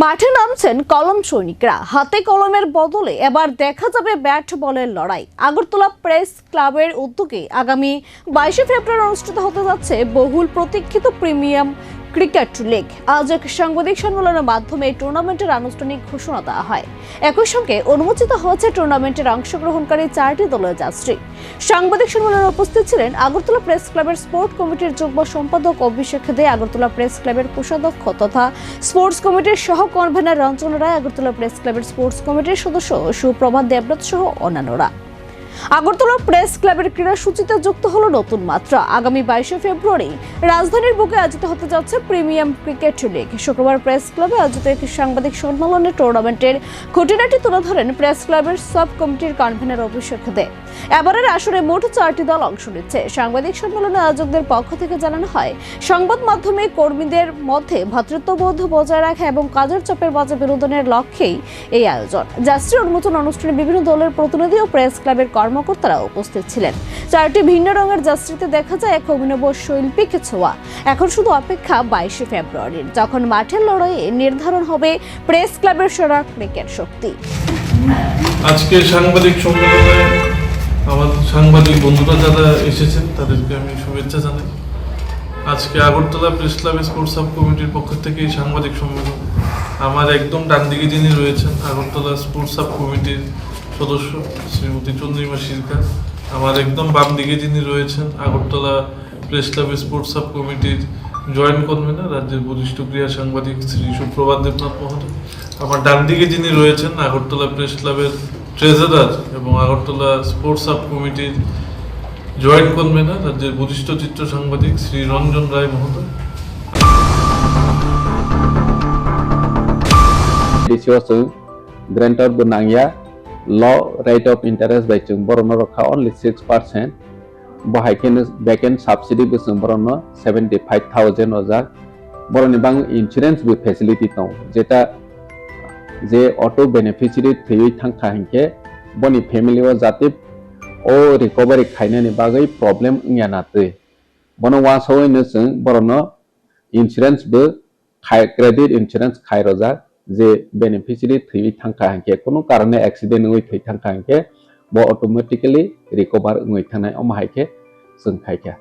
মাঠে নামছেন কলম সৈনিকরা। হাতে কলমের বদলে এবার দেখা যাবে ব্যাট বলের লড়াই। আগরতলা প্রেস ক্লাবের উদ্যোগে আগামী 22 ফেব্রুয়ারি অনুষ্ঠিত হতে যাচ্ছে বহুল প্রতীক্ষিত প্রিমিয়াম ক্রিকেট লিগ। আজ এক সাংবাদিক সম্মেলনের মাধ্যমে এই টুর্নামেন্টের আনুষ্ঠানিক ঘোষণা দেওয়া হয়। একই সঙ্গে অনুমোদিত হয়েছে টুর্নামেন্টের অংশগ্রহণকারী 4টি দলের যাত্রী। সাংবাদিক সম্মেলনে উপস্থিত ছিলেন আগরতলা প্রেস ক্লাবের স্পোর্টস কমিটির যুগ্ম সম্পাদক অভিষেক দে, আগরতলা প্রেস ক্লাবের কোষাধ্যক্ষ তথা স্পোর্টস কমিটির সহ কনভেনর রঞ্জন রায়, আগরতলা প্রেস ক্লাবের স্পোর্টস কমিটির সদস্য সুপ্রভাত দেবনাথ সহ অন্যান্যরা। আগরতলা প্রেস ক্লাবের ক্রীড়া সূচিতে যুক্ত হলো নতুন মাত্রা। আগামী 22 ফেব্রুয়ারি রাজধানীর বুকে আয়োজিত হতে যাচ্ছে প্রিমিয়াম ক্রিকেট লিগ। শুক্রবার প্রেস ক্লাবে আয়োজিত একটি সাংবাদিক সম্মেলনে টুর্নামেন্টের খুঁটিনাটি তুলে ধরেন প্রেস ক্লাবের সাব কমিটির কনভেনর অভিষেক দে। এবারের আসরে মোট 4টি দল অংশ নিচ্ছে। সাংবাদিক সম্মেলনে আয়োজকদের পক্ষ থেকে জানানো হয়, সংবাদ মাধ্যমে কর্মীদের মধ্যে ভ্রাতৃত্ববোধ বজায় রাখা এবং কাজের চাপের বাজে বিনোদনের লক্ষ্যেই এই আয়োজন। যাত্রী অনুমোদন অনুষ্ঠানে বিভিন্ন দলের প্রতিনিধি ও প্রেস ক্লাবের কর্মকর্তারা উপস্থিত ছিলেন। 4টি ভিন্ন রঙের যাত্রীতে দেখা যায় এক অভিনব শৈল্পিক ছোঁয়া। এখন শুধু অপেক্ষা 22 ফেব্রুয়ারির, যখন মাঠের লড়াইয়ে নির্ধারণ হবে প্রেস ক্লাবের সেরা ক্রিকেট শক্তি। আজকে সাংবাদিক সম্মেলনে আমার সাংবাদিক বন্ধুরা যারা এসেছেন তাদেরকে আমি শুভেচ্ছা জানাই। আজকে আগরতলা প্রেস ক্লাবের স্পোর্টস সাব কমিটির পক্ষ থেকে এই সাংবাদিক সম্মেলন। আমার একদম ডান দিকে যিনি রয়েছেন আগরতলা স্পোর্টস সাব কমিটির সদস্য শ্রীমতী চন্দ্রিমা শিরকা, আমার একদম বাম দিকে যিনি রয়েছেন আগরতলা প্রেস ক্লাবের স্পোর্টস সাব কমিটির জয়েন্ট কনভেনর রাজ্যের বরিষ্ঠ ক্রীড়া সাংবাদিক শ্রী সুপ্রভাত দেবনাথ মহোদয়, আমার ডান দিকে যিনি রয়েছেন আগরতলা প্রেস ক্লাবের ট্রেজারার এবং আগরতলা স্পোর্টস সাব কমিটির জয়েন্ট কনভেনর রাজ্যের বরিষ্ঠ চিত্র সাংবাদিক শ্রী রঞ্জন রায় মহোদয়। Grantor Bunangya law rate of interest by chung borono rokha only 6%. Bohaiken backend subsidy besung borono 75,000 ojak. Boroni bang insurance with facility tong jeta je auto beneficiary thui thangkha hinke boni family o jatip o recovery khainani bagai problem ngyana tui bono wa soi no chung borono insurance be credit insurance khai rojak যে beneficiary থৈ থাকা হাঁকে কোনো কারণে accident হয়ে থৈ থাকা হাঁকে ব automatically recover হয়ে থানায় অমাহাইকে जों खायखा।